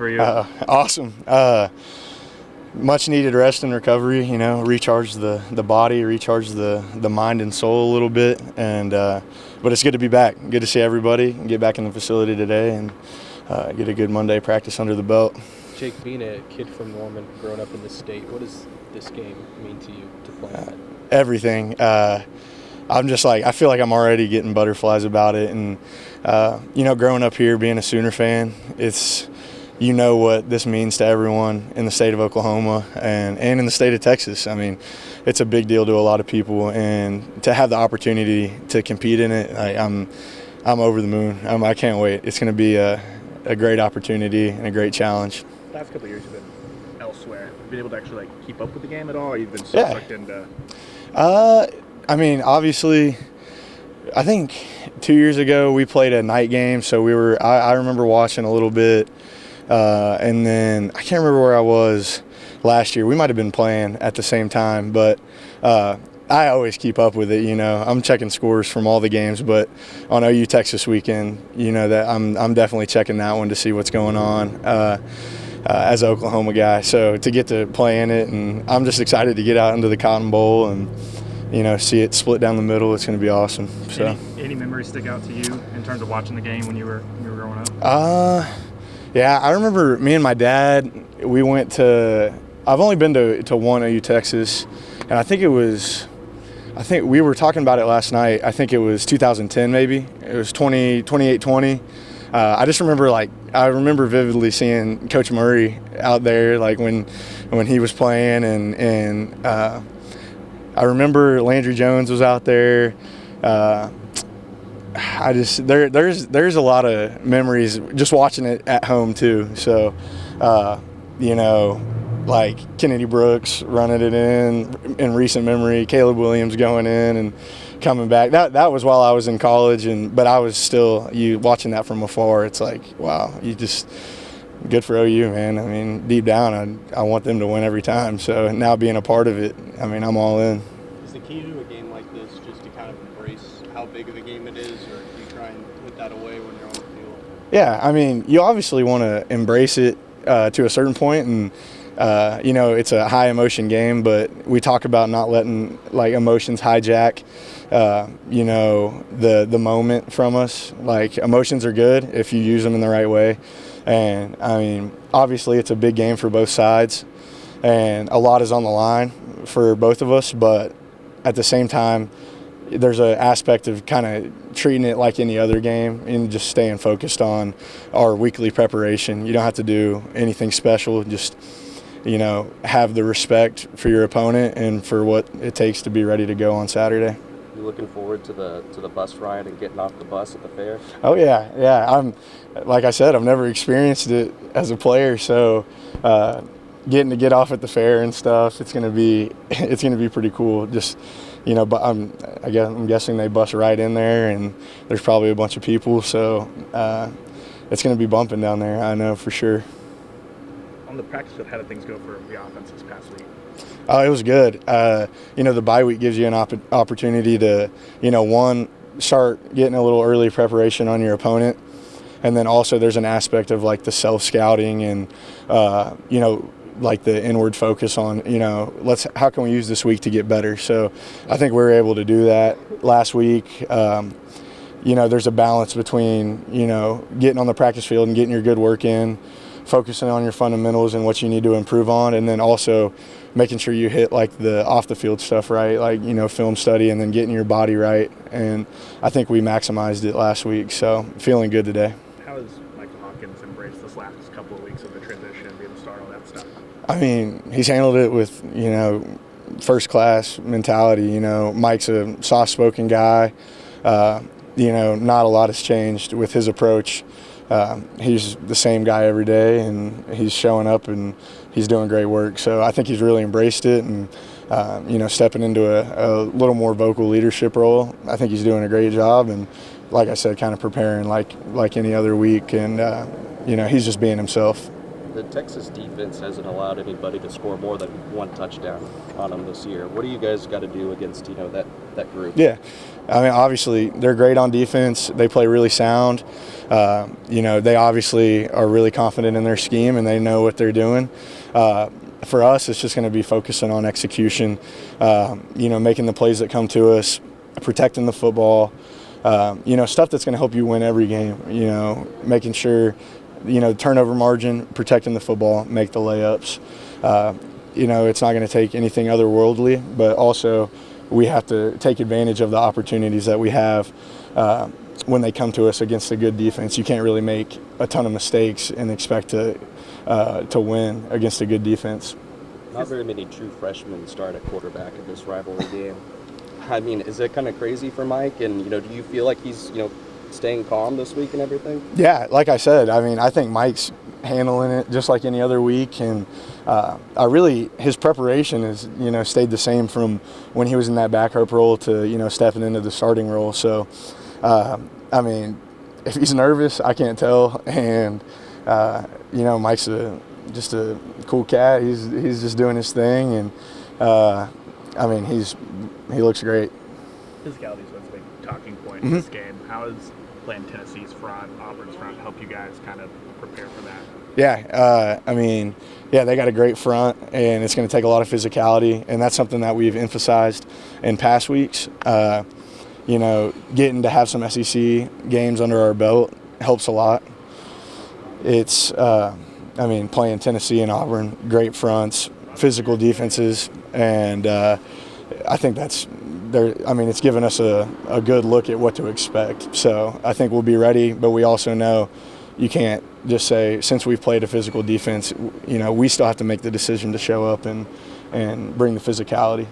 for you? Awesome. Much needed rest and recovery, recharge the body, recharge the mind and soul a little bit. But it's good to be back. Good to see everybody and get back in the facility today and get a good Monday practice under the belt. Jake, being a kid from Norman, growing up in this state, what does this game mean to you to play in it? Everything. I'm just I feel like I'm already getting butterflies about it. And, growing up here, being a Sooner fan, it's, what this means to everyone in the state of Oklahoma and in the state of Texas. I mean, it's a big deal to a lot of people. And to have the opportunity to compete in it, I'm over the moon. I can't wait. It's going to be a great opportunity and a great challenge. The last couple of years you've been elsewhere. Have you been able to actually keep up with the game at all? Or you've been so sucked into? I mean, obviously, I think 2 years ago we played a night game, so I remember watching a little bit, and then I can't remember where I was last year. We might have been playing at the same time, but I always keep up with it. I'm checking scores from all the games, but on OU Texas weekend, that I'm definitely checking that one to see what's going on. As an Oklahoma guy, so to get to play in it, and I'm just excited to get out into the Cotton Bowl and see it split down the middle. It's going to be awesome. So, any memories stick out to you in terms of watching the game when you were growing up? Yeah, I remember me and my dad. We went to. I've only been to one OU Texas, and I think we were talking about it last night. I think it was 2010 maybe. It was 28-20. I just remember I remember vividly seeing Coach Murray out there when he was playing and I remember Landry Jones was out there. There's a lot of memories just watching it at home too. So Kennedy Brooks running it in recent memory, Caleb Williams going in and coming back. That was while I was in college, but I was still watching that from afar. It's wow, good for OU, man. I mean, deep down, I want them to win every time. So now being a part of it, I mean, I'm all in. Is the key to a game like this just to kind of embrace how big of a game it is, or do you try and put that away when you're on the field? Yeah, I mean, you obviously want to embrace it to a certain point, and it's a high emotion game, but we talk about not letting emotions hijack the moment from us. Emotions are good if you use them in the right way. And I mean, obviously it's a big game for both sides and a lot is on the line for both of us, but at the same time, there's an aspect of kind of treating it like any other game and just staying focused on our weekly preparation. You don't have to do anything special, just have the respect for your opponent and for what it takes to be ready to go on Saturday. You looking forward to the bus ride and getting off the bus at the fair? Oh yeah. Like I said, I've never experienced it as a player, so getting to get off at the fair and stuff, it's gonna be pretty cool. Just but I'm guessing they bus right in there, and there's probably a bunch of people, so it's gonna be bumping down there. I know for sure. On the practice field, how did things go for the offense this past week? Oh, it was good. The bye week gives you an opportunity to, one, start getting a little early preparation on your opponent. And then also there's an aspect of the self-scouting and, the inward focus on, how can we use this week to get better? So I think we were able to do that last week. There's a balance between, getting on the practice field and getting your good work in, focusing on your fundamentals and what you need to improve on, and then also making sure you hit the off the field stuff right, film study, and then getting your body right. And I think we maximized it last week, so feeling good today. How has Michael Hawkins embraced this last couple of weeks of the transition, being the start, all that stuff? I mean, he's handled it with first class mentality. Mike's a soft spoken guy. Not a lot has changed with his approach. He's the same guy every day, and he's showing up and he's doing great work. So I think he's really embraced it and, stepping into a little more vocal leadership role. I think he's doing a great job, and like I said, kind of preparing like any other week, and, he's just being himself. The Texas defense hasn't allowed anybody to score more than one touchdown on them this year. What do you guys got to do against, that that group? Yeah. I mean, obviously, they're great on defense. They play really sound. They obviously are really confident in their scheme, and they know what they're doing. For us, it's just going to be focusing on execution, making the plays that come to us, protecting the football, stuff that's going to help you win every game, making sure, turnover margin, protecting the football, make the layups. It's not going to take anything otherworldly, but also we have to take advantage of the opportunities that we have when they come to us against a good defense. You can't really make a ton of mistakes and expect to win against a good defense. Not very many true freshmen start at quarterback in this rivalry game. I mean, is it kind of crazy for Mike? And, do you feel like he's, staying calm this week and everything? Yeah, like I said, I think Mike's handling it just like any other week. And his preparation has, stayed the same from when he was in that backup role to, stepping into the starting role. So, if he's nervous, I can't tell. And, Mike's just a cool cat. He's just doing his thing. And, he looks great. Physicality is what's a big talking point in this game. How does playing Tennessee's front, Auburn's front, help you guys kind of prepare for that? Yeah, they got a great front, and it's going to take a lot of physicality, and that's something that we've emphasized in past weeks. Getting to have some SEC games under our belt helps a lot. It's, playing Tennessee and Auburn, great fronts, physical defenses, and I think it's given us a good look at what to expect. So I think we'll be ready, but we also know you can't just say, since we've played a physical defense, we still have to make the decision to show up and bring the physicality.